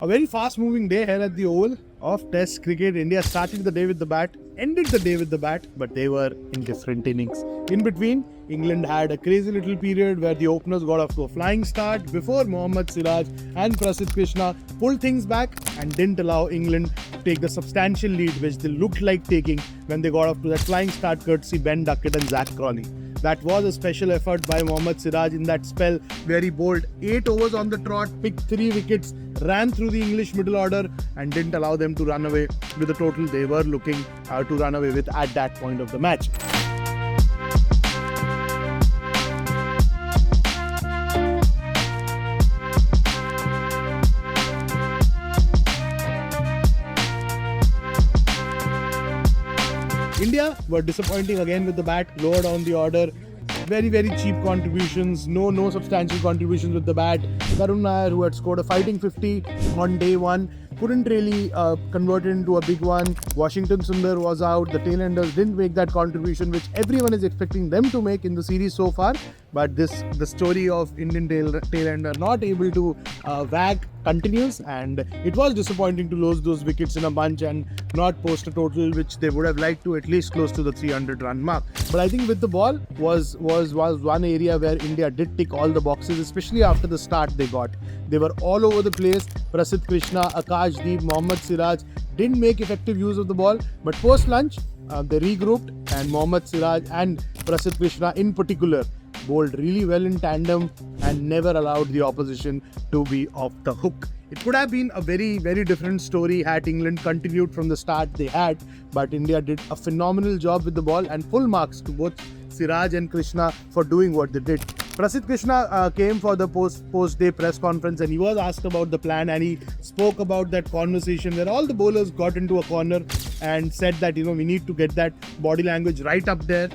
A very fast-moving day here at the Oval of Test cricket. India started the day with the bat, ended the day with the bat, but they were in different innings. In between, England had a crazy little period where the openers got off to a flying start before Mohammad Siraj and Prasidh Krishna pulled things back and didn't allow England to take the substantial lead which they looked like taking when they got off to that flying start courtesy Ben Duckett and Zach Crawley. That was a special effort by Mohammad Siraj in that spell where he bowled 8 overs on the trot, picked 3 wickets, ran through the English middle order and didn't allow them to run away with the total they were looking to run away with at that point of the match. India were disappointing again with the bat, lower down the order. Very cheap contributions, no substantial contributions with the bat. Karun Nair, who had scored a fighting 50 on day one, couldn't really convert it into a big one. Washington Sundar was out. The tailenders didn't make that contribution which everyone is expecting them to make in the series so far. But the story of Indian tailender not able to wag continues, and it was disappointing to lose those wickets in a bunch and not post a total which they would have liked to, at least close to the 300 run mark. But I think with the ball was one area where India did tick all the boxes, especially after the start they got. They were all over the place. Prasidh Krishna, Akashdeep, Mohammad Siraj didn't make effective use of the ball, but post lunch they regrouped, and Mohammad Siraj and Prasidh Krishna in particular bowled really well in tandem and never allowed the opposition to be off the hook. It could have been a very different story had England continued from the start they had, but India did a phenomenal job with the ball, and full marks to both Siraj and Krishna for doing what they did. Prasidh Krishna came for the post-day press conference and he was asked about the plan, and he spoke about that conversation where all the bowlers got into a corner and said that we need to get that body language right up there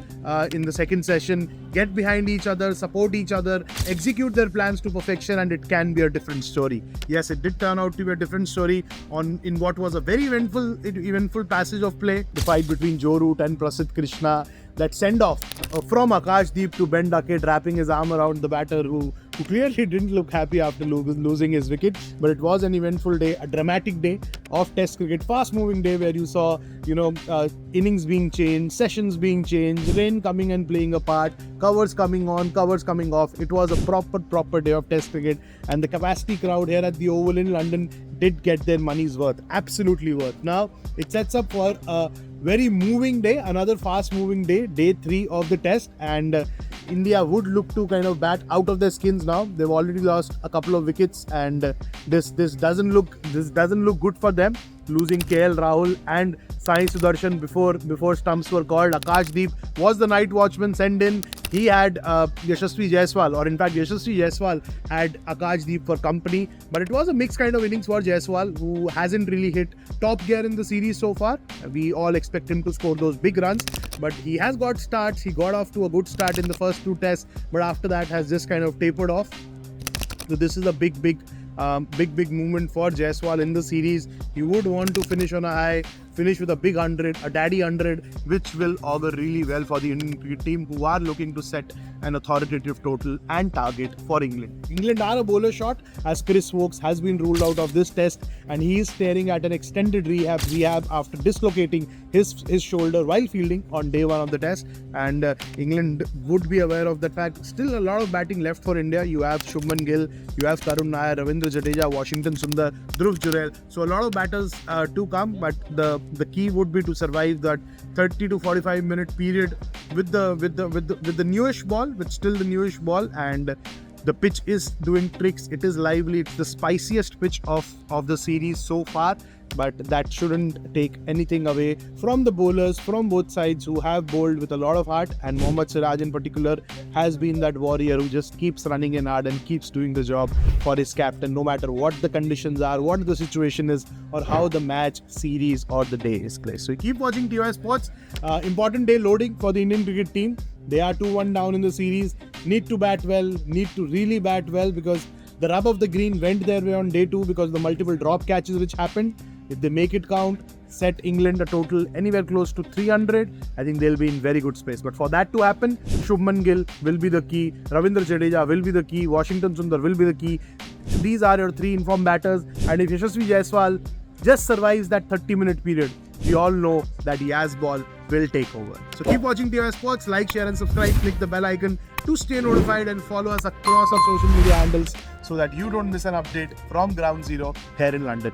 in the second session, get behind each other, support each other, execute their plans to perfection, and it can be a different story. Yes, it did turn out to be a different story in what was a very eventful passage of play, the fight between Joe Root and Prasidh Krishna. That send-off from Akashdeep to Ben Duckett, wrapping his arm around the batter who clearly didn't look happy after losing his wicket. But it was an eventful day, a dramatic day of Test cricket, fast-moving day where you saw, innings being changed, sessions being changed, rain coming and playing a part, covers coming on, covers coming off. It was a proper day of Test cricket, and the capacity crowd here at the Oval in London did get their money's worth, absolutely worth. Now it sets up for a very moving day, another fast moving day, day 3 of the test, and India would look to kind of bat out of their skins now. They've already lost a couple of wickets, and this doesn't look good for them, losing KL Rahul and Sai Sudarshan before stumps were called. Akashdeep was the night watchman sent in. He had Yashasvi Jaiswal, or in fact Yashasvi Jaiswal had Akashdeep for company, but it was a mixed kind of innings for Jaiswal, who hasn't really hit top gear in the series so far. We all expect him to score those big runs, but he has got starts. He got off to a good start in the first 2 tests, but after that has just kind of tapered off. So this is a big movement for Jaiswal in the series. You would want to finish on a high, finish with a big 100, a daddy 100, which will augur really well for the Indian cricket team, who are looking to set an authoritative total and target for England. England are a bowler short, as Chris Woakes has been ruled out of this test, and he is staring at an extended rehab after dislocating his shoulder while fielding on day 1 of the test, and England would be aware of that fact. Still a lot of batting left for India. You have Shubman Gill, you have Karun Nair, Ravindra Jadeja, Washington Sundar, Dhruv Jurel. So a lot of batters to come, but the key would be to survive that 30 to 45 minute period with the newish ball, and the pitch is doing tricks. It is lively. It's the spiciest pitch of the series so far, but that shouldn't take anything away from the bowlers from both sides, who have bowled with a lot of heart, and Mohammad Siraj in particular has been that warrior who just keeps running in hard and keeps doing the job for his captain, no matter what the conditions are, what the situation is, or how the match, series or the day is placed. So you keep watching TOI Sports. Important day loading for the Indian cricket team. They are 2-1 down in the series, need to bat well, need to really bat well, because the rub of the green went their way on day 2 because of the multiple drop catches which happened. If they make it count, set England a total anywhere close to 300, I think they'll be in very good space. But for that to happen, Shubman Gill will be the key, Ravindra Jadeja will be the key, Washington Sundar will be the key. These are your three informed batters, and if Yashasvi Jaiswal just survives that 30-minute period, we all know that Jazball will take over. So keep watching TOI Sports, like, share and subscribe, click the bell icon to stay notified and follow us across our social media handles so that you don't miss an update from Ground Zero here in London.